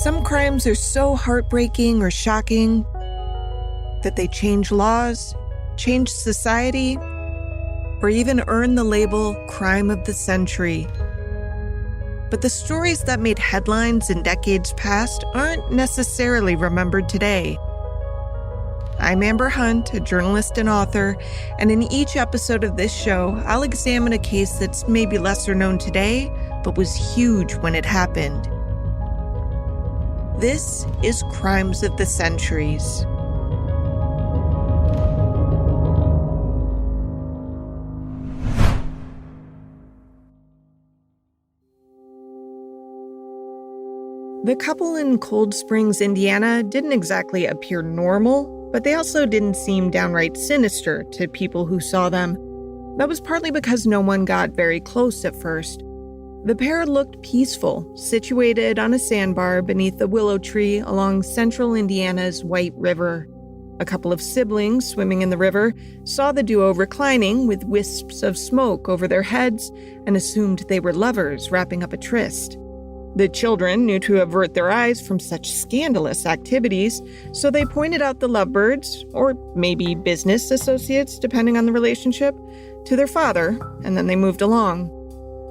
Some crimes are so heartbreaking or shocking that they change laws, change society, or even earn the label crime of the century. But the stories that made headlines in decades past aren't necessarily remembered today. I'm Amber Hunt, a journalist and author, and in each episode of this show, I'll examine a case that's maybe lesser known today, but was huge when it happened. This is Crimes of the Centuries. The couple in Cold Springs, Indiana, didn't exactly appear normal, but they also didn't seem downright sinister to people who saw them. That was partly because no one got very close at first. The pair looked peaceful, situated on a sandbar beneath a willow tree along central Indiana's White River. A couple of siblings swimming in the river saw the duo reclining with wisps of smoke over their heads and assumed they were lovers wrapping up a tryst. The children knew to avert their eyes from such scandalous activities, so they pointed out the lovebirds, or maybe business associates depending on the relationship, to their father, and then they moved along.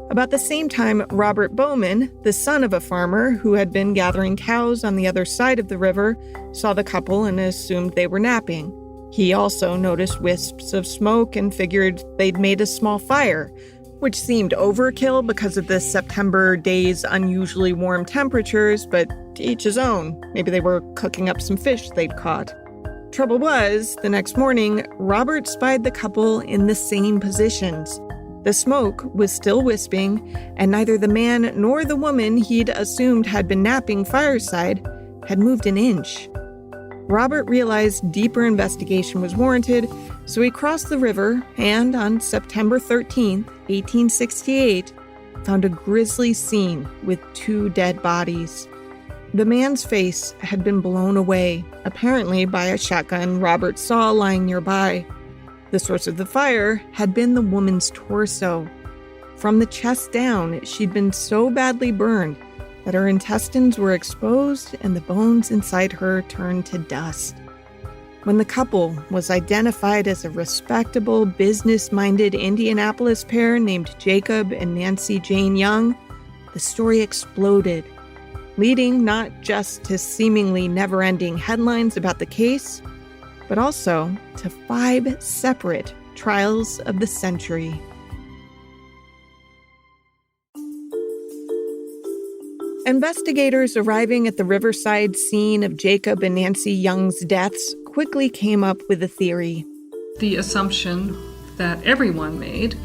About the same time, Robert Bowman, the son of a farmer who had been gathering cows on the other side of the river, saw the couple and assumed they were napping. He also noticed wisps of smoke and figured they'd made a small fire, which seemed overkill because of the September day's unusually warm temperatures, but to each his own. Maybe they were cooking up some fish they'd caught. Trouble was, the next morning, Robert spied the couple in the same positions. The smoke was still wisping, and neither the man nor the woman he'd assumed had been napping fireside had moved an inch. Robert realized deeper investigation was warranted, so he crossed the river and, on September 13, 1868, found a grisly scene with two dead bodies. The man's face had been blown away, apparently by a shotgun Robert saw lying nearby. The source of the fire had been the woman's torso. From the chest down, she'd been so badly burned that her intestines were exposed and the bones inside her turned to dust. When the couple was identified as a respectable, business-minded Indianapolis pair named Jacob and Nancy Jane Young, the story exploded, leading not just to seemingly never-ending headlines about the case, but also to 5 separate trials of the century. Investigators arriving at the riverside scene of Jacob and Nancy Young's deaths quickly came up with a theory. The assumption that everyone made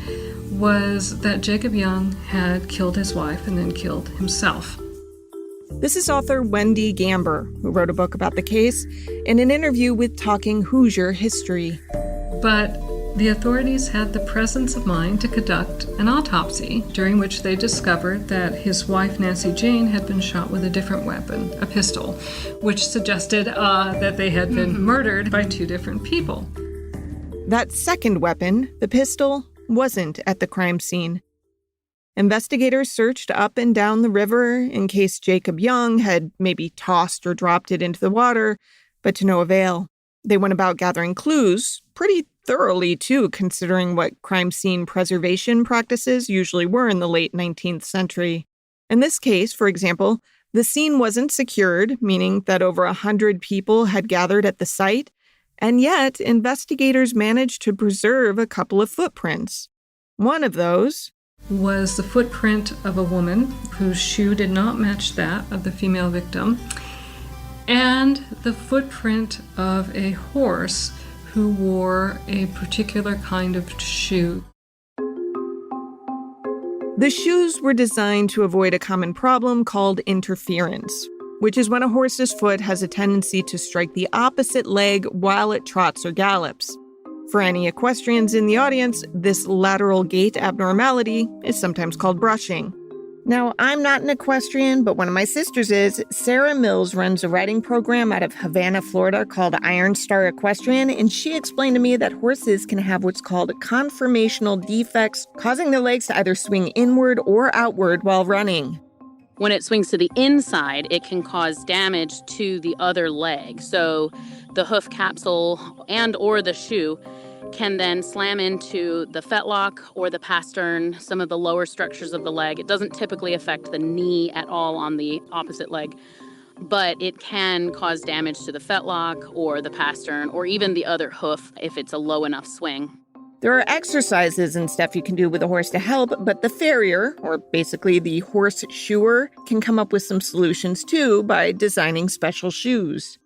was that Jacob Young had killed his wife and then killed himself. This is author Wendy Gamber, who wrote a book about the case, in an interview with Talking Hoosier History. But the authorities had the presence of mind to conduct an autopsy, during which they discovered that his wife, Nancy Jane, had been shot with a different weapon, a pistol, which suggested that they had been murdered by 2 different people. That second weapon, the pistol, wasn't at the crime scene. Investigators searched up and down the river in case Jacob Young had maybe tossed or dropped it into the water, but to no avail. They went about gathering clues, pretty thoroughly too, considering what crime scene preservation practices usually were in the late 19th century. In this case, for example, the scene wasn't secured, meaning that over 100 people had gathered at the site, and yet investigators managed to preserve a couple of footprints. One of those was the footprint of a woman whose shoe did not match that of the female victim, and the footprint of a horse who wore a particular kind of shoe. The shoes were designed to avoid a common problem called interference, which is when a horse's foot has a tendency to strike the opposite leg while it trots or gallops. For any equestrians in the audience, this lateral gait abnormality is sometimes called brushing. Now, I'm not an equestrian, but one of my sisters is. Sarah Mills runs a riding program out of Havana, Florida called Iron Star Equestrian, and she explained to me that horses can have what's called conformational defects, causing their legs to either swing inward or outward while running. When it swings to the inside, it can cause damage to the other leg. So the hoof capsule and or the shoe can then slam into the fetlock or the pastern, some of the lower structures of the leg. It doesn't typically affect the knee at all on the opposite leg, but it can cause damage to the fetlock or the pastern or even the other hoof if it's a low enough swing. There are exercises and stuff you can do with a horse to help, but the farrier, or basically the horse shoer, can come up with some solutions too by designing special shoes.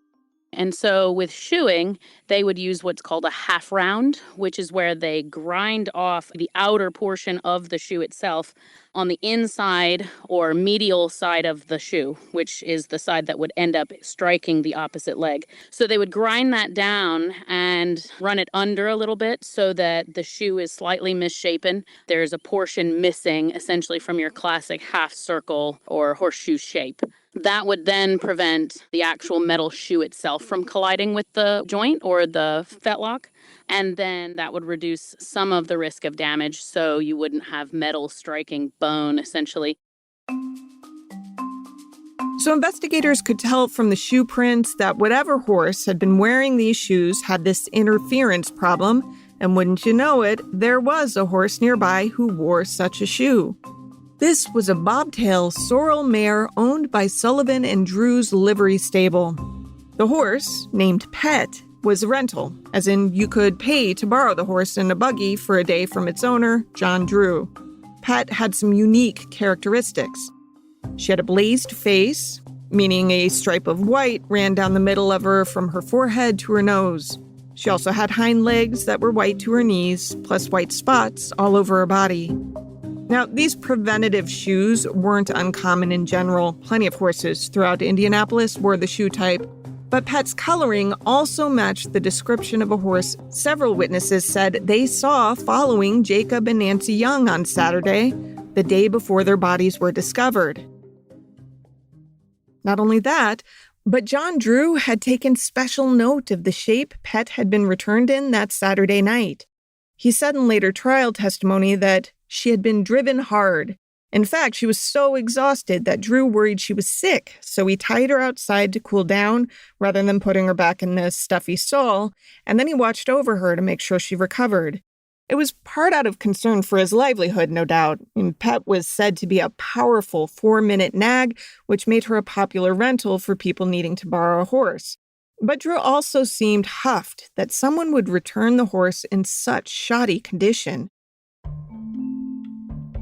And so with shoeing, they would use what's called a half round, which is where they grind off the outer portion of the shoe itself on the inside or medial side of the shoe, which is the side that would end up striking the opposite leg. So they would grind that down and run it under a little bit so that the shoe is slightly misshapen. There's a portion missing essentially from your classic half circle or horseshoe shape. That would then prevent the actual metal shoe itself from colliding with the joint or the fetlock. And then that would reduce some of the risk of damage so you wouldn't have metal striking bone, essentially. So investigators could tell from the shoe prints that whatever horse had been wearing these shoes had this interference problem. And wouldn't you know it, there was a horse nearby who wore such a shoe. This was a bobtail sorrel mare owned by Sullivan and Drew's livery stable. The horse, named Pet, was a rental, as in you could pay to borrow the horse in a buggy for a day from its owner, John Drew. Pet had some unique characteristics. She had a blazed face, meaning a stripe of white ran down the middle of her from her forehead to her nose. She also had hind legs that were white to her knees, plus white spots all over her body. Now, these preventative shoes weren't uncommon in general. Plenty of horses throughout Indianapolis wore the shoe type. But Pet's coloring also matched the description of a horse several witnesses said they saw following Jacob and Nancy Young on Saturday, the day before their bodies were discovered. Not only that, but John Drew had taken special note of the shape Pet had been returned in that Saturday night. He said in later trial testimony that she had been driven hard. In fact, she was so exhausted that Drew worried she was sick, so he tied her outside to cool down rather than putting her back in the stuffy stall, and then he watched over her to make sure she recovered. It was part out of concern for his livelihood, no doubt, and Pet was said to be a powerful 4-minute nag, which made her a popular rental for people needing to borrow a horse. But Drew also seemed huffed that someone would return the horse in such shoddy condition.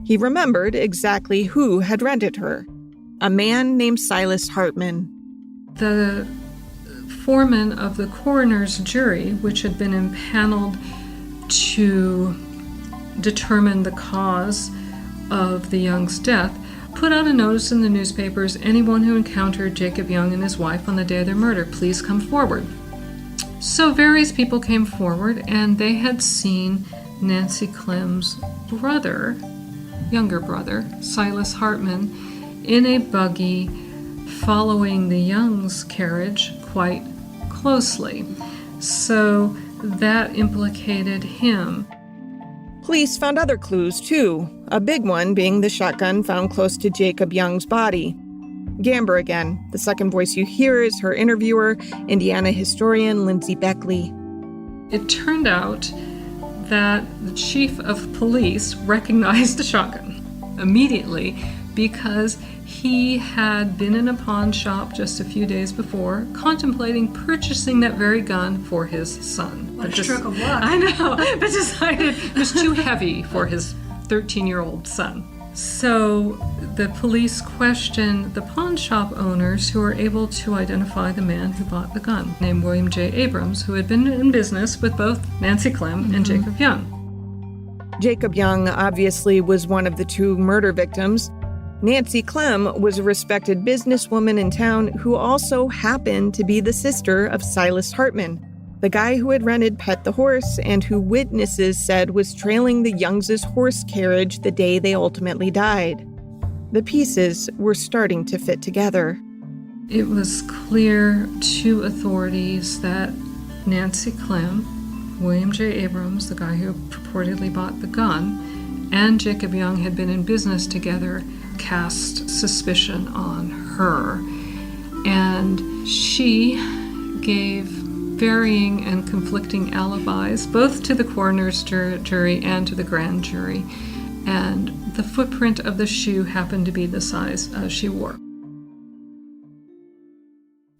He remembered exactly who had rented her. A man named Silas Hartman. The foreman of the coroner's jury, which had been impaneled to determine the cause of the Young's death, put out a notice in the newspapers, anyone who encountered Jacob Young and his wife on the day of their murder, please come forward. So various people came forward, and they had seen Nancy Clem's brother, younger brother, Silas Hartman, in a buggy following the Young's carriage quite closely. So that implicated him. Police found other clues, too, a big one being the shotgun found close to Jacob Young's body. Gamber again. The second voice you hear is her interviewer, Indiana historian Lindsay Beckley. It turned out that the chief of police recognized the shotgun immediately because he had been in a pawn shop just a few days before contemplating purchasing that very gun for his son. What a stroke of luck. I know, but decided it was too heavy for his 13-year-old son. So the police questioned the pawn shop owners who were able to identify the man who bought the gun, named William J. Abrams, who had been in business with both Nancy Clem and Jacob Young. Jacob Young obviously was one of the two murder victims. Nancy Clem was a respected businesswoman in town who also happened to be the sister of Silas Hartman, the guy who had rented Pet the horse and who witnesses said was trailing the Youngs' horse carriage the day they ultimately died. The pieces were starting to fit together. It was clear to authorities that Nancy Clem, William J. Abrams, the guy who purportedly bought the gun, and Jacob Young had been in business together cast suspicion on her. And she gave varying and conflicting alibis, both to the coroner's jury and to the grand jury. And the footprint of the shoe happened to be the size she wore.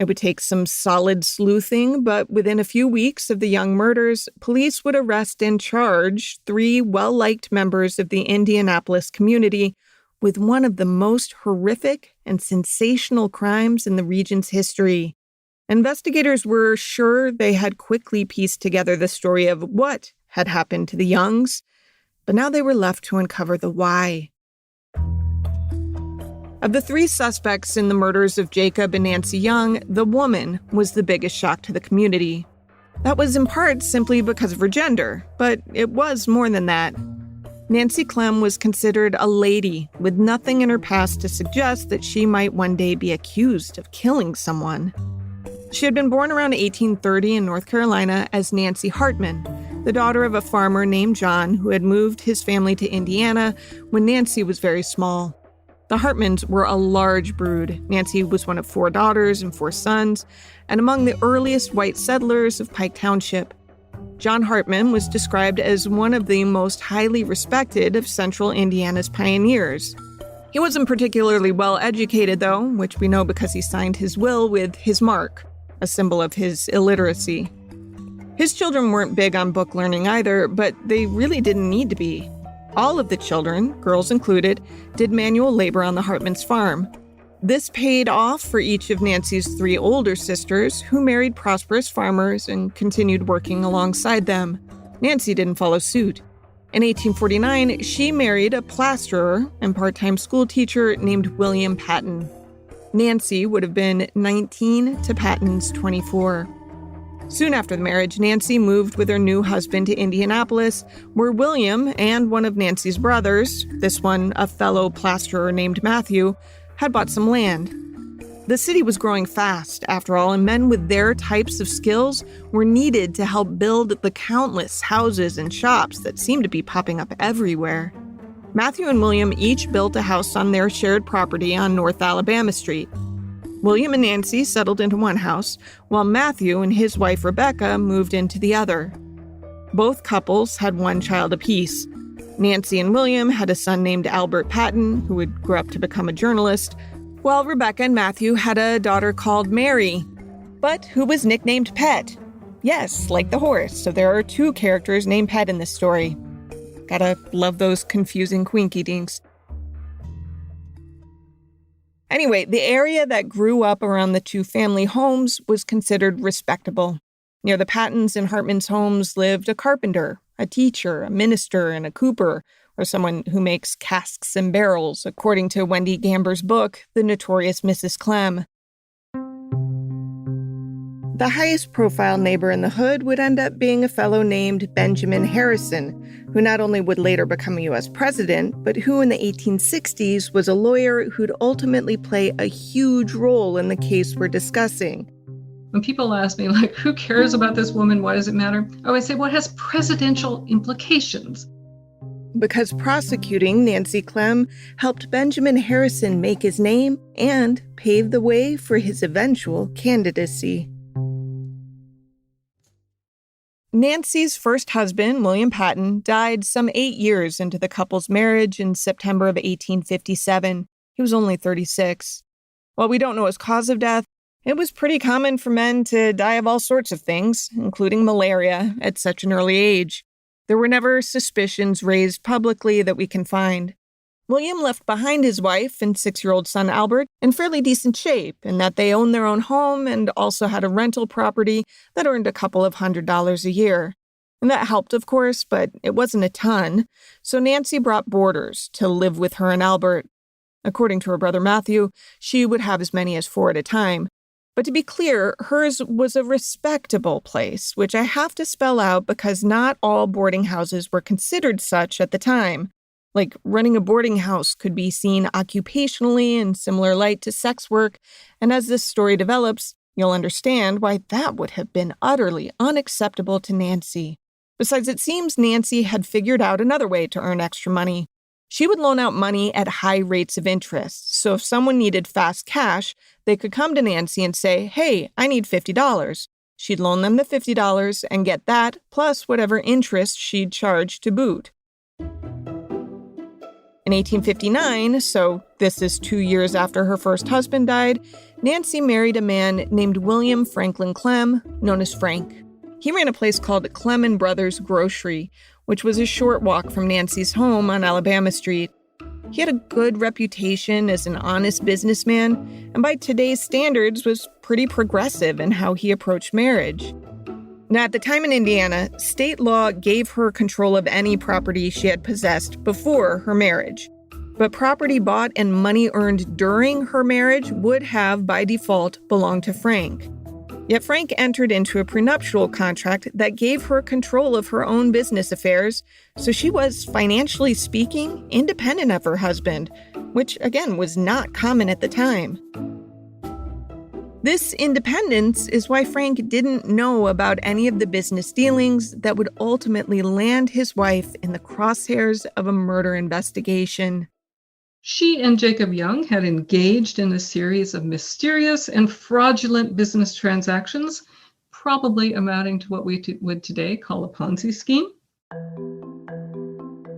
It would take some solid sleuthing, but within a few weeks of the Young murders, police would arrest and charge 3 well-liked members of the Indianapolis community with one of the most horrific and sensational crimes in the region's history. Investigators were sure they had quickly pieced together the story of what had happened to the Youngs, but now they were left to uncover the why. Of the 3 suspects in the murders of Jacob and Nancy Young, the woman was the biggest shock to the community. That was in part simply because of her gender, but it was more than that. Nancy Clem was considered a lady with nothing in her past to suggest that she might one day be accused of killing someone. She had been born around 1830 in North Carolina as Nancy Hartman, the daughter of a farmer named John who had moved his family to Indiana when Nancy was very small. The Hartmans were a large brood. Nancy was one of 4 daughters and 4 sons, and among the earliest white settlers of Pike Township. John Hartman was described as one of the most highly respected of central Indiana's pioneers. He wasn't particularly well educated, though, which we know because he signed his will with his mark, a symbol of his illiteracy. His children weren't big on book learning either, but they really didn't need to be. All of the children, girls included, did manual labor on the Hartman's farm. This paid off for each of Nancy's 3 older sisters, who married prosperous farmers and continued working alongside them. Nancy didn't follow suit. In 1849, she married a plasterer and part-time school teacher named William Patton. Nancy would have been 19 to Patton's 24. Soon after the marriage, Nancy moved with her new husband to Indianapolis, where William and one of Nancy's brothers, this one a fellow plasterer named Matthew, had bought some land. The city was growing fast, after all, and men with their types of skills were needed to help build the countless houses and shops that seemed to be popping up everywhere. Matthew and William each built a house on their shared property on North Alabama Street. William and Nancy settled into one house, while Matthew and his wife Rebecca moved into the other. Both couples had 1 child apiece. Nancy and William had a son named Albert Patton, who would grow up to become a journalist, while Rebecca and Matthew had a daughter called Mary, but who was nicknamed Pet. Yes, like the horse, so there are 2 characters named Pet in this story. Gotta love those confusing quinky-dinks. Anyway, the area that grew up around the 2 family homes was considered respectable. Near the Pattons and Hartman's homes lived a carpenter, a teacher, a minister, and a cooper, or someone who makes casks and barrels, according to Wendy Gamber's book, The Notorious Mrs. Clem. The highest profile neighbor in the hood would end up being a fellow named Benjamin Harrison, who not only would later become a U.S. president, but who in the 1860s was a lawyer who'd ultimately play a huge role in the case we're discussing. When people ask me, like, who cares about this woman? Why does it matter? I always say, well, it has presidential implications. Because prosecuting Nancy Clem helped Benjamin Harrison make his name and pave the way for his eventual candidacy. Nancy's first husband, William Patton, died some 8 years into the couple's marriage in September of 1857. He was only 36. While we don't know his cause of death, it was pretty common for men to die of all sorts of things, including malaria, at such an early age. There were never suspicions raised publicly that we can find. William left behind his wife and 6-year-old son Albert in fairly decent shape, in that they owned their own home and also had a rental property that earned a couple of $100s a year. And that helped, of course, but it wasn't a ton, so Nancy brought boarders to live with her and Albert. According to her brother Matthew, she would have as many as 4 at a time. But to be clear, hers was a respectable place, which I have to spell out because not all boarding houses were considered such at the time. Like, running a boarding house could be seen occupationally in similar light to sex work, and as this story develops, you'll understand why that would have been utterly unacceptable to Nancy. Besides, it seems Nancy had figured out another way to earn extra money. She would loan out money at high rates of interest. So if someone needed fast cash, they could come to Nancy and say, "Hey, I need $50. She'd loan them the $50 and get that, plus whatever interest she'd charge to boot. In 1859, so this is 2 years after her first husband died, Nancy married a man named William Franklin Clem, known as Frank. He ran a place called Clem and Brothers Grocery, which was a short walk from Nancy's home on Alabama Street. He had a good reputation as an honest businessman, and by today's standards was pretty progressive in how he approached marriage. Now, at the time in Indiana, state law gave her control of any property she had possessed before her marriage. But property bought and money earned during her marriage would have, by default, belonged to Frank. Yet Frank entered into a prenuptial contract that gave her control of her own business affairs, so she was, financially speaking, independent of her husband, which, again, was not common at the time. This independence is why Frank didn't know about any of the business dealings that would ultimately land his wife in the crosshairs of a murder investigation. She and Jacob Young had engaged in a series of mysterious and fraudulent business transactions, probably amounting to what we would today call a Ponzi scheme.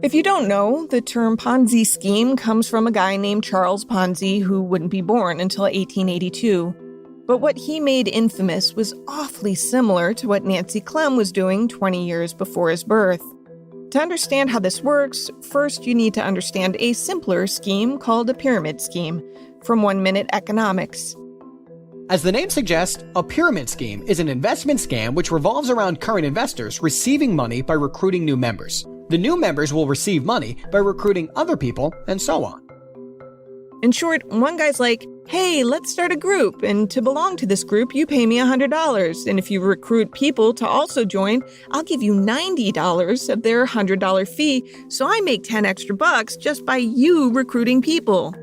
If you don't know, the term Ponzi scheme comes from a guy named Charles Ponzi who wouldn't be born until 1882. But what he made infamous was awfully similar to what Nancy Clem was doing 20 years before his birth. To understand how this works, first you need to understand a simpler scheme called a pyramid scheme, from 1 Minute Economics. As the name suggests, a pyramid scheme is an investment scam which revolves around current investors receiving money by recruiting new members. The new members will receive money by recruiting other people, and so on. In short, one guy's like, "Hey, let's start a group, and to belong to this group, you pay me $100, and if you recruit people to also join, I'll give you $90 of their $100 fee, so I make 10 extra bucks just by you recruiting people."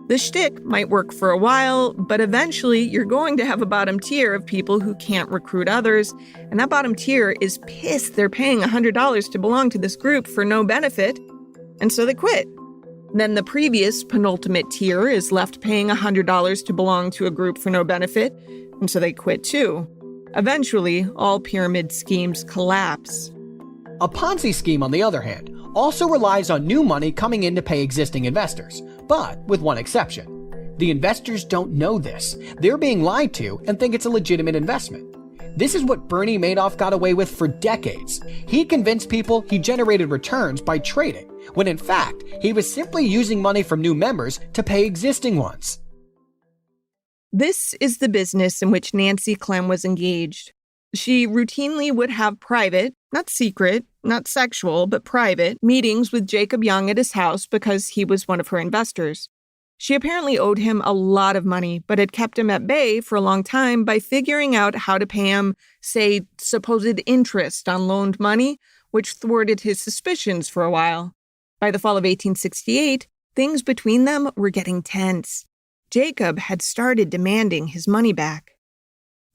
The shtick might work for a while, but eventually you're going to have a bottom tier of people who can't recruit others, and that bottom tier is pissed they're paying $100 to belong to this group for no benefit, and so they quit. Then the previous penultimate tier is left paying $100 to belong to a group for no benefit, and so they quit too. Eventually, all pyramid schemes collapse. A Ponzi scheme, on the other hand, also relies on new money coming in to pay existing investors, but with one exception. The investors don't know this. They're being lied to and think it's a legitimate investment. This is what Bernie Madoff got away with for decades. He convinced people he generated returns by trading, when in fact, he was simply using money from new members to pay existing ones. This is the business in which Nancy Clem was engaged. She routinely would have private, not secret, not sexual, but private, meetings with Jacob Young at his house because he was one of her investors. She apparently owed him a lot of money, but had kept him at bay for a long time by figuring out how to pay him, say, supposed interest on loaned money, which thwarted his suspicions for a while. By the fall of 1868, things between them were getting tense. Jacob had started demanding his money back.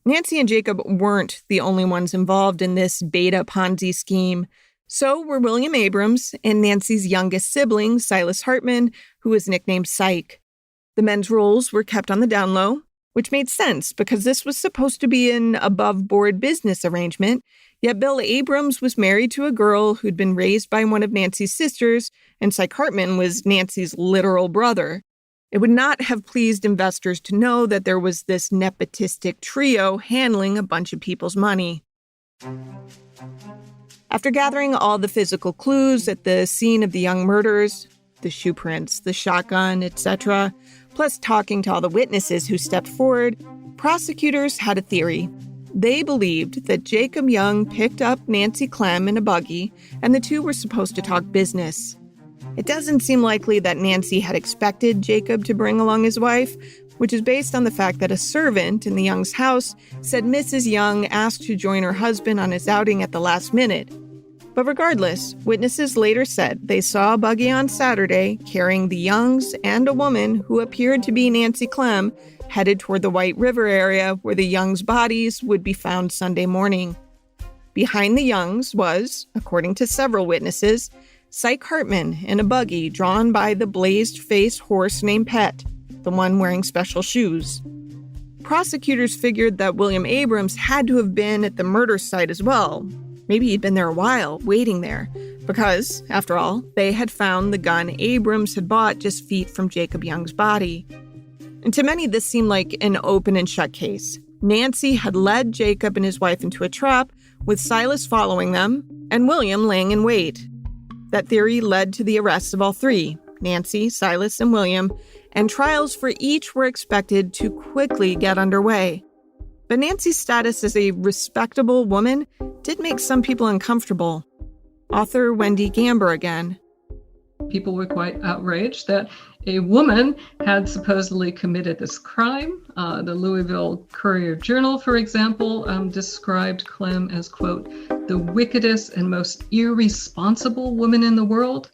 Nancy and Jacob weren't the only ones involved in this beta Ponzi scheme. So were William Abrams and Nancy's youngest sibling, Silas Hartman, who was nicknamed Psych. The men's roles were kept on the down low, which made sense because this was supposed to be an above-board business arrangement, yet Bill Abrams was married to a girl who'd been raised by one of Nancy's sisters, and Psych Hartman was Nancy's literal brother. It would not have pleased investors to know that there was this nepotistic trio handling a bunch of people's money. After gathering all the physical clues at the scene of the Young murders, the shoe prints, the shotgun, etc., plus talking to all the witnesses who stepped forward, prosecutors had a theory. They believed that Jacob Young picked up Nancy Clem in a buggy, and the two were supposed to talk business. It doesn't seem likely that Nancy had expected Jacob to bring along his wife, which is based on the fact that a servant in the Young's house said Mrs. Young asked to join her husband on his outing at the last minute. But regardless, witnesses later said they saw a buggy on Saturday carrying the Youngs and a woman who appeared to be Nancy Clem headed toward the White River area where the Youngs' bodies would be found Sunday morning. Behind the Youngs was, according to several witnesses, Syke Hartman in a buggy drawn by the blazed-faced horse named Pet, the one wearing special shoes. Prosecutors figured that William Abrams had to have been at the murder site as well. Maybe he'd been there a while, waiting there, because, after all, they had found the gun Abrams had bought just feet from Jacob Young's body. And to many, this seemed like an open and shut case. Nancy had led Jacob and his wife into a trap, with Silas following them, and William laying in wait. That theory led to the arrests of all three, Nancy, Silas, and William, and trials for each were expected to quickly get underway. But Nancy's status as a respectable woman did make some people uncomfortable. Author Wendy Gamber again. People were quite outraged that a woman had supposedly committed this crime. The Louisville Courier-Journal, for example, described Clem as, quote, the wickedest and most irresponsible woman in the world.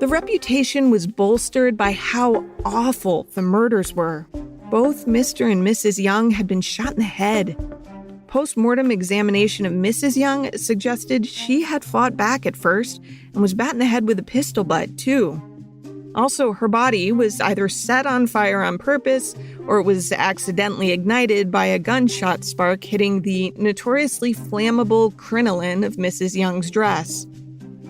The reputation was bolstered by how awful the murders were. Both Mr. and Mrs. Young had been shot in the head. Post-mortem examination of Mrs. Young suggested she had fought back at first and was batting the head with a pistol butt, too. Also, her body was either set on fire on purpose or it was accidentally ignited by a gunshot spark hitting the notoriously flammable crinoline of Mrs. Young's dress.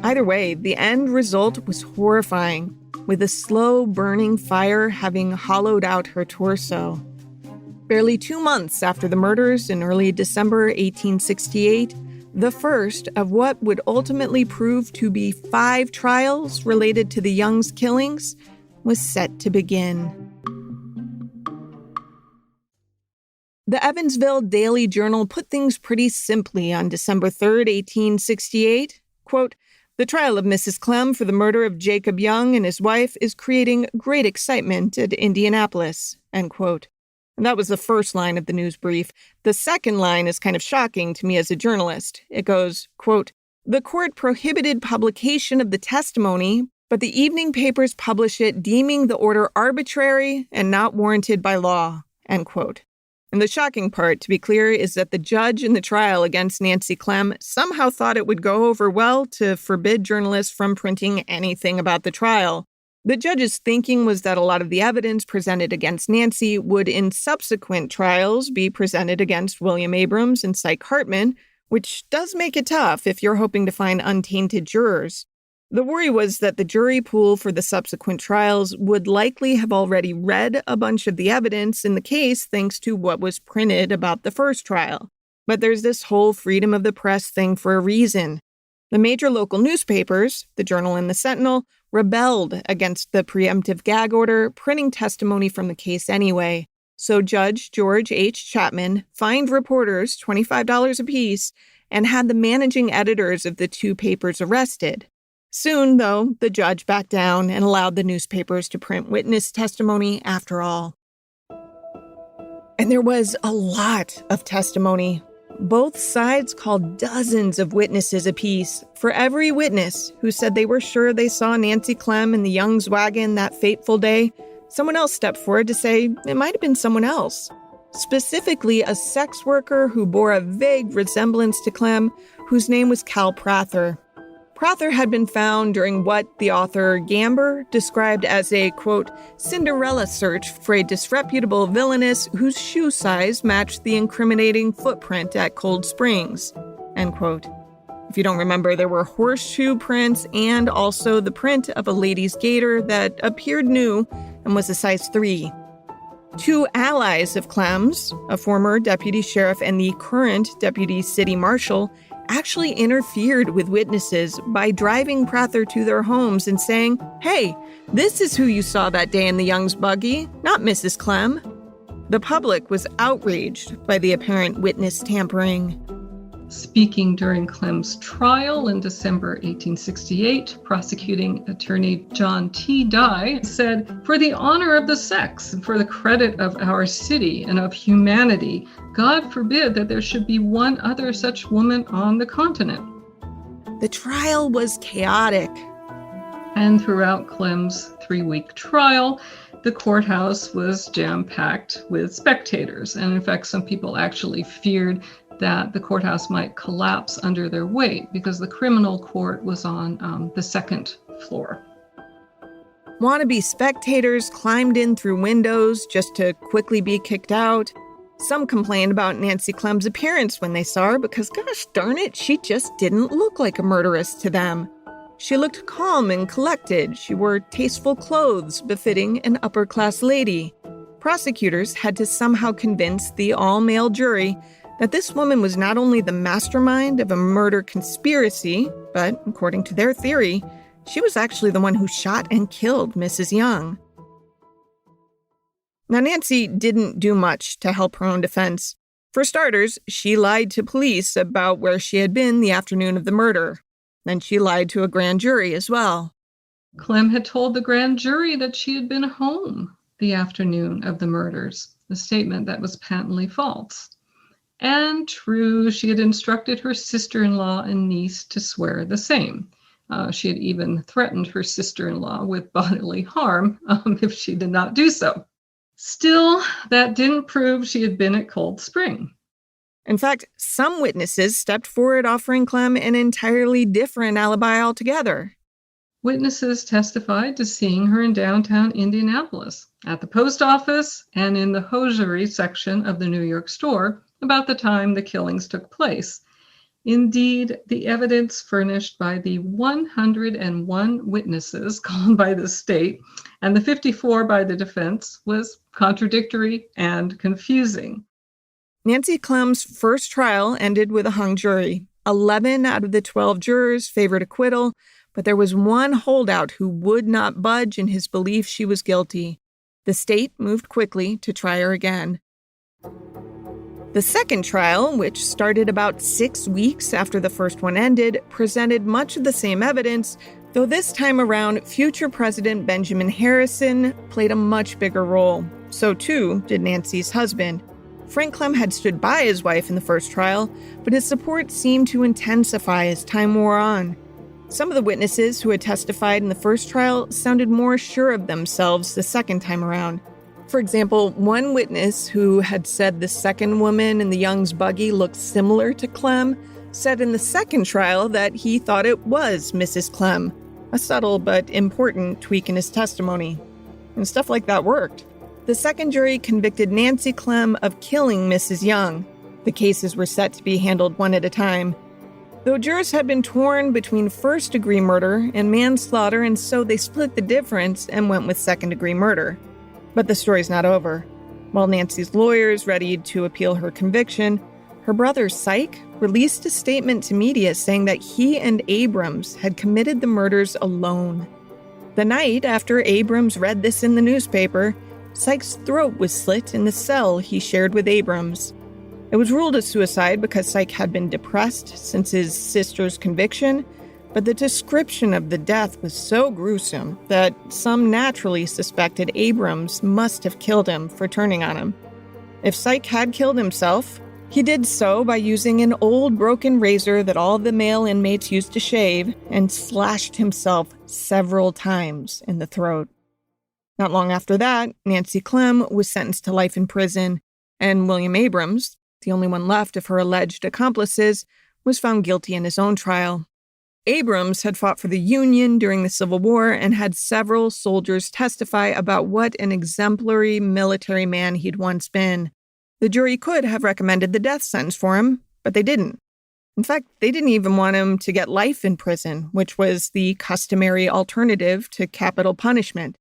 Either way, the end result was horrifying, with a slow burning fire having hollowed out her torso. Barely 2 months after the murders in early December 1868, the first of what would ultimately prove to be 5 trials related to the Youngs' killings was set to begin. The Evansville Daily Journal put things pretty simply on December 3rd, 1868. Quote, the trial of Mrs. Clem for the murder of Jacob Young and his wife is creating great excitement at Indianapolis, end quote. And that was the first line of the news brief. The second line is kind of shocking to me as a journalist. It goes, quote, the court prohibited publication of the testimony, but the evening papers publish it, deeming the order arbitrary and not warranted by law, end quote. And the shocking part, to be clear, is that the judge in the trial against Nancy Clem somehow thought it would go over well to forbid journalists from printing anything about the trial. The judge's thinking was that a lot of the evidence presented against Nancy would in subsequent trials be presented against William Abrams and Syke Hartman, which does make it tough if you're hoping to find untainted jurors. The worry was that the jury pool for the subsequent trials would likely have already read a bunch of the evidence in the case thanks to what was printed about the first trial. But there's this whole freedom of the press thing for a reason. The major local newspapers, the Journal and the Sentinel, rebelled against the preemptive gag order, printing testimony from the case anyway. So Judge George H. Chapman fined reporters $25 apiece and had the managing editors of the 2 papers arrested. Soon, though, the judge backed down and allowed the newspapers to print witness testimony after all. And there was a lot of testimony. Both sides called dozens of witnesses apiece. For every witness who said they were sure they saw Nancy Clem in the Youngs' wagon that fateful day, someone else stepped forward to say it might have been someone else. Specifically, a sex worker who bore a vague resemblance to Clem, whose name was Cal Prather. Prather had been found during what the author Gamber described as a, quote, Cinderella search for a disreputable villainess whose shoe size matched the incriminating footprint at Cold Springs, end quote. If you don't remember, there were horseshoe prints and also the print of a lady's gaiter that appeared new and was a size 3. 2 allies of Clem's, a former deputy sheriff and the current deputy city marshal, actually interfered with witnesses by driving Prather to their homes and saying, hey, this is who you saw that day in the Youngs' buggy, not Mrs. Clem. The public was outraged by the apparent witness tampering. Speaking during Clem's trial in December 1868, prosecuting attorney John T. Dye said, for the honor of the sex and for the credit of our city and of humanity, God forbid that there should be one other such woman on the continent. The trial was chaotic. And throughout Clem's 3-week trial, the courthouse was jam-packed with spectators. And in fact, some people actually feared that the courthouse might collapse under their weight because the criminal court was on the second floor. Wannabe spectators climbed in through windows just to quickly be kicked out. Some complained about Nancy Clem's appearance when they saw her because, gosh darn it, she just didn't look like a murderess to them. She looked calm and collected. She wore tasteful clothes befitting an upper-class lady. Prosecutors had to somehow convince the all-male jury that this woman was not only the mastermind of a murder conspiracy, but, according to their theory, she was actually the one who shot and killed Mrs. Young. Now, Nancy didn't do much to help her own defense. For starters, she lied to police about where she had been the afternoon of the murder. Then she lied to a grand jury as well. Clem had told the grand jury that she had been home the afternoon of the murders, a statement that was patently false. And true, she had instructed her sister-in-law and niece to swear the same. She had even threatened her sister-in-law with bodily harm if she did not do so. Still, that didn't prove she had been at Cold Spring. In fact, some witnesses stepped forward offering Clem an entirely different alibi altogether. Witnesses testified to seeing her in downtown Indianapolis, at the post office, and in the hosiery section of the New York store about the time the killings took place. Indeed, the evidence furnished by the 101 witnesses called by the state and the 54 by the defense was contradictory and confusing. Nancy Clem's first trial ended with a hung jury. 11 out of the 12 jurors favored acquittal, but there was one holdout who would not budge in his belief she was guilty. The state moved quickly to try her again. The second trial, which started about 6 weeks after the first one ended, presented much of the same evidence, though this time around, future President Benjamin Harrison played a much bigger role. So too did Nancy's husband. Frank Clem had stood by his wife in the first trial, but his support seemed to intensify as time wore on. Some of the witnesses who had testified in the first trial sounded more sure of themselves the second time around. For example, one witness who had said the second woman in the Young's buggy looked similar to Clem said in the second trial that he thought it was Mrs. Clem, a subtle but important tweak in his testimony. And stuff like that worked. The second jury convicted Nancy Clem of killing Mrs. Young. The cases were set to be handled one at a time. Though jurors had been torn between first-degree murder and manslaughter, and so they split the difference and went with second-degree murder. But the story's not over. While Nancy's lawyers readied to appeal her conviction, her brother, Syke, released a statement to media saying that he and Abrams had committed the murders alone. The night after Abrams read this in the newspaper, Syke's throat was slit in the cell he shared with Abrams. It was ruled a suicide because Syke had been depressed since his sister's conviction, but the description of the death was so gruesome that some naturally suspected Abrams must have killed him for turning on him. If Syke had killed himself, he did so by using an old broken razor that all the male inmates used to shave and slashed himself several times in the throat. Not long after that, Nancy Clem was sentenced to life in prison, and William Abrams, the only one left of her alleged accomplices, was found guilty in his own trial. Abrams had fought for the Union during the Civil War and had several soldiers testify about what an exemplary military man he'd once been. The jury could have recommended the death sentence for him, but they didn't. In fact, they didn't even want him to get life in prison, which was the customary alternative to capital punishment.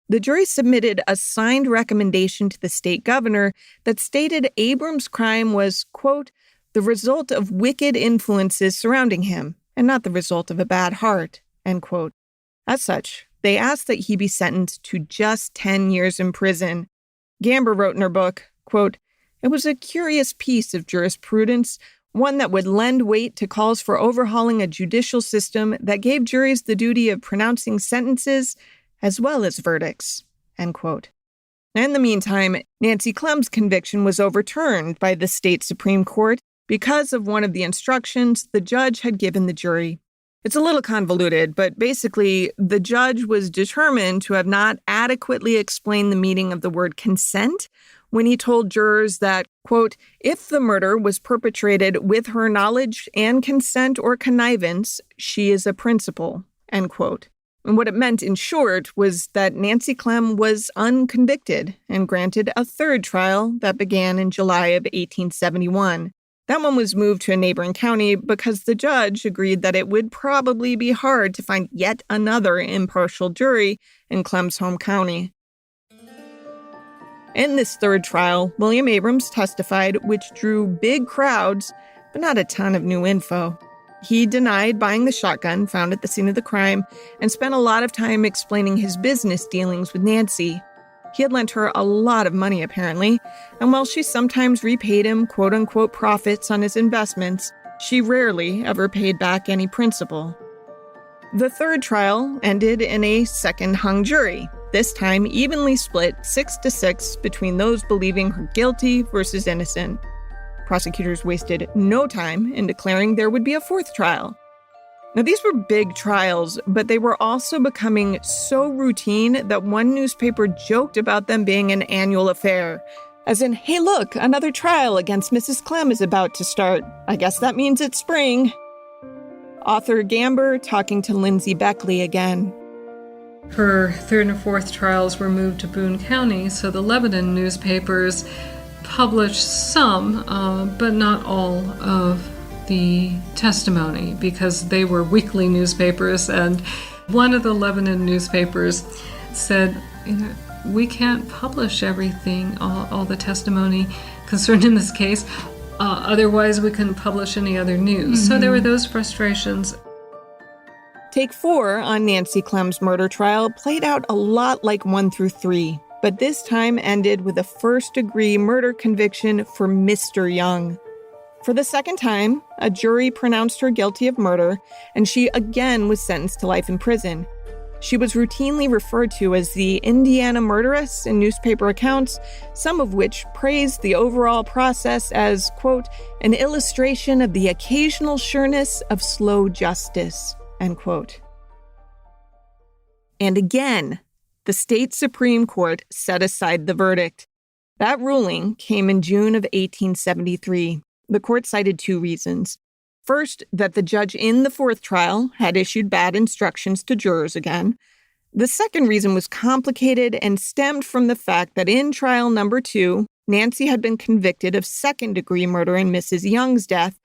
The jury submitted a signed recommendation to the state governor that stated Abrams' crime was, quote, the result of wicked influences surrounding him, and not the result of a bad heart, end quote. As such, they asked that he be sentenced to just 10 years in prison. Gamber wrote in her book, quote, it was a curious piece of jurisprudence, one that would lend weight to calls for overhauling a judicial system that gave juries the duty of pronouncing sentences as well as verdicts, end quote. In the meantime, Nancy Clem's conviction was overturned by the state Supreme Court because of one of the instructions the judge had given the jury. It's a little convoluted, but basically, the judge was determined to have not adequately explained the meaning of the word consent when he told jurors that, quote, if the murder was perpetrated with her knowledge and consent or connivance, she is a principal, end quote. And what it meant, in short, was that Nancy Clem was unconvicted and granted a third trial that began in July of 1871. That one was moved to a neighboring county because the judge agreed that it would probably be hard to find yet another impartial jury in Clem's home county. In this third trial, William Abrams testified, which drew big crowds, but not a ton of new info. He denied buying the shotgun found at the scene of the crime and spent a lot of time explaining his business dealings with Nancy. He had lent her a lot of money, apparently, and while she sometimes repaid him quote-unquote profits on his investments, she rarely ever paid back any principal. The third trial ended in a second hung jury, this time evenly split 6-6 between those believing her guilty versus innocent. Prosecutors wasted no time in declaring there would be a fourth trial. Now, these were big trials, but they were also becoming so routine that one newspaper joked about them being an annual affair. As in, hey, look, another trial against Mrs. Clem is about to start. I guess that means it's spring. Author Gamber talking to Lindsay Beckley again. Her third and fourth trials were moved to Boone County, so the Lebanon newspapers published some, but not all of the testimony, because they were weekly newspapers, and one of the Lebanon newspapers said, we can't publish everything, all the testimony concerned in this case, otherwise we couldn't publish any other news. So there were those frustrations. Take 4 on Nancy Clem's murder trial played out a lot like 1 through 3, but this time ended with a first-degree murder conviction for Mr. Young. For the second time, a jury pronounced her guilty of murder, and she again was sentenced to life in prison. She was routinely referred to as the Indiana murderess in newspaper accounts, some of which praised the overall process as, quote, an illustration of the occasional sureness of slow justice, end quote. And again, the state Supreme Court set aside the verdict. That ruling came in June of 1873. The court cited 2 reasons. First, that the judge in the fourth trial had issued bad instructions to jurors again. The second reason was complicated and stemmed from the fact that in trial number 2, Nancy had been convicted of second-degree murder in Mrs. Young's death,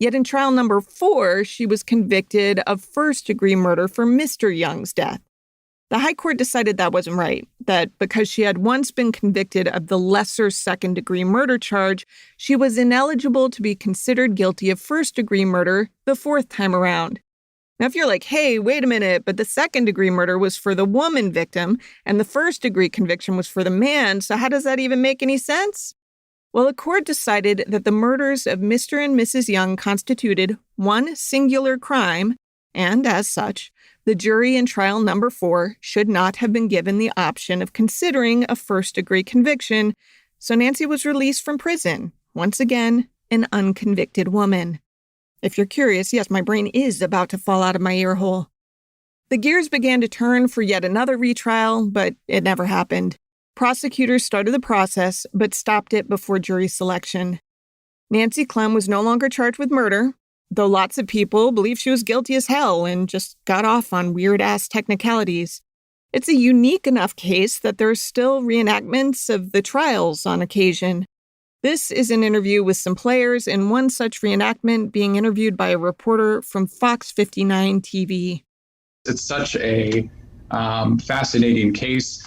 yet in trial number 4, she was convicted of first-degree murder for Mr. Young's death. The High Court decided that wasn't right, that because she had once been convicted of the lesser second-degree murder charge, she was ineligible to be considered guilty of first-degree murder the fourth time around. Now, if you're like, hey, wait a minute, but the second-degree murder was for the woman victim, and the first-degree conviction was for the man, so how does that even make any sense? Well, the court decided that the murders of Mr. and Mrs. Young constituted one singular crime, and as such, the jury in trial number 4 should not have been given the option of considering a first-degree conviction, so Nancy was released from prison, once again, an unconvicted woman. If you're curious, yes, my brain is about to fall out of my ear hole. The gears began to turn for yet another retrial, but it never happened. Prosecutors started the process, but stopped it before jury selection. Nancy Clem was no longer charged with murder, though lots of people believe she was guilty as hell and just got off on weird-ass technicalities. It's a unique enough case that there's still reenactments of the trials on occasion. This is an interview with some players, and one such reenactment being interviewed by a reporter from Fox 59 TV. It's such a fascinating case.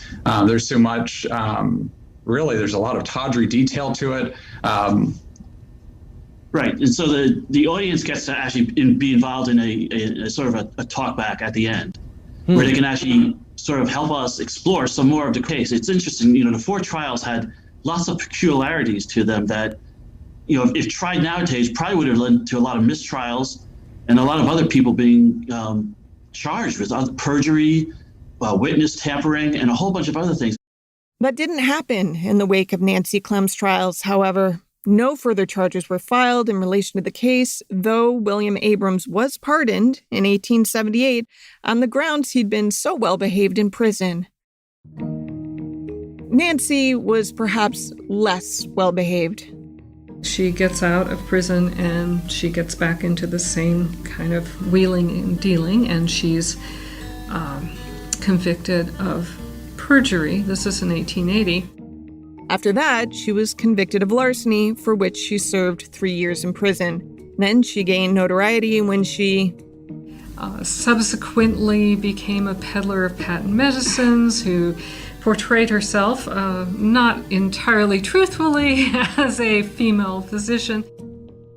There's so much, really, there's a lot of tawdry detail to it. Right, and so the audience gets to actually be involved in a sort of a talk back at the end, where they can actually sort of help us explore some more of the case. It's interesting, the 4 trials had lots of peculiarities to them that, if tried nowadays, probably would have led to a lot of mistrials and a lot of other people being charged with perjury, witness tampering, and a whole bunch of other things. That didn't happen in the wake of Nancy Clem's trials, however. No further charges were filed in relation to the case, though William Abrams was pardoned in 1878 on the grounds he'd been so well behaved in prison. Nancy was perhaps less well-behaved. She gets out of prison and she gets back into the same kind of wheeling and dealing, and she's convicted of perjury. This is in 1880. After that, she was convicted of larceny, for which she served 3 years in prison. Then she gained notoriety when she subsequently became a peddler of patent medicines who portrayed herself, not entirely truthfully, as a female physician.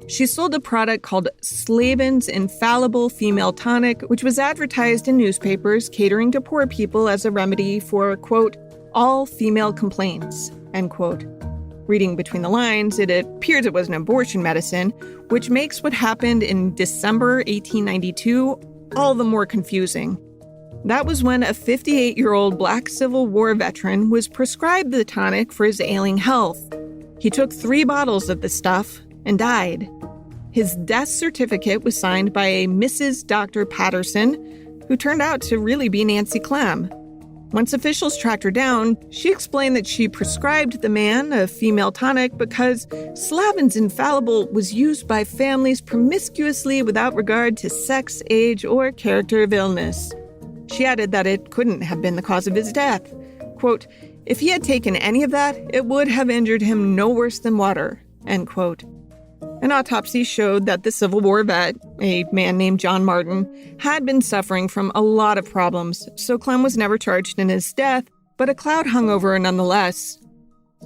She sold a product called Slavin's Infallible Female Tonic, which was advertised in newspapers catering to poor people as a remedy for, quote, all female complaints, end quote. Reading between the lines, it appears it was an abortion medicine, which makes what happened in December 1892 all the more confusing. That was when a 58-year-old Black Civil War veteran was prescribed the tonic for his ailing health. He took 3 bottles of the stuff and died. His death certificate was signed by a Mrs. Dr. Patterson, who turned out to really be Nancy Clem. Once officials tracked her down, she explained that she prescribed the man a female tonic because Slavin's Infallible was used by families promiscuously without regard to sex, age, or character of illness. She added that it couldn't have been the cause of his death. Quote, if he had taken any of that, it would have injured him no worse than water, end quote. An autopsy showed that the Civil War vet, a man named John Martin, had been suffering from a lot of problems, so Clem was never charged in his death, but a cloud hung over her nonetheless.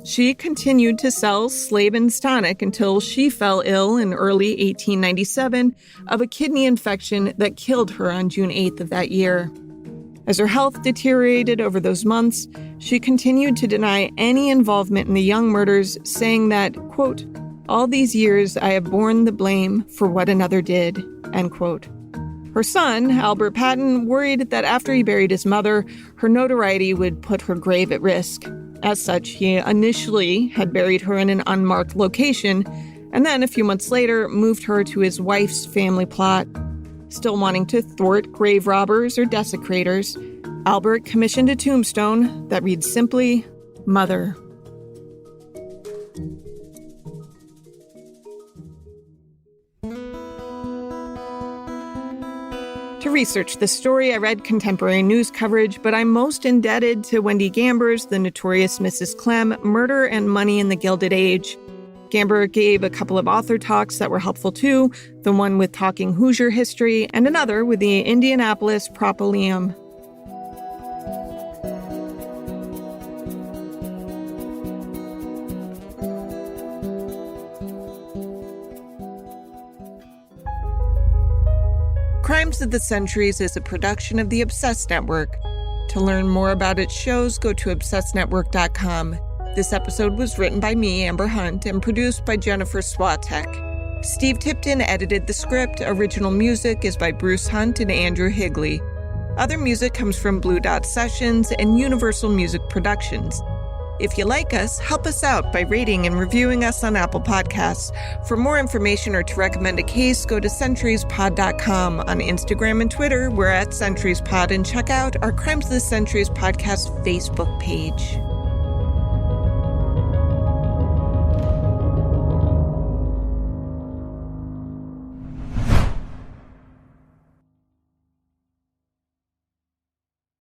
She continued to sell Slavin's tonic until she fell ill in early 1897 of a kidney infection that killed her on June 8th of that year. As her health deteriorated over those months, she continued to deny any involvement in the Young murders, saying that, quote, all these years I have borne the blame for what another did, end quote. Her son, Albert Patton, worried that after he buried his mother, her notoriety would put her grave at risk. As such, he initially had buried her in an unmarked location, and then a few months later moved her to his wife's family plot. Still wanting to thwart grave robbers or desecrators, Albert commissioned a tombstone that reads simply, Mother. To research this story, I read contemporary news coverage, but I'm most indebted to Wendy Gamber's The Notorious Mrs. Clem, Murder and Money in the Gilded Age. Gamber gave a couple of author talks that were helpful too, the one with Talking Hoosier history, and another with the Indianapolis Propoleum. Crimes of the Centuries is a production of the Obsessed Network. To learn more about its shows, go to obsessednetwork.com. This episode was written by me, Amber Hunt, and produced by Jennifer Swatek. Steve Tipton edited the script. Original music is by Bruce Hunt and Andrew Higley. Other music comes from Blue Dot Sessions and Universal Music Productions. If you like us, help us out by rating and reviewing us on Apple Podcasts. For more information or to recommend a case, go to centuriespod.com. On Instagram and Twitter, we're at CenturiesPod, and check out our Crimes of the Centuries podcast Facebook page.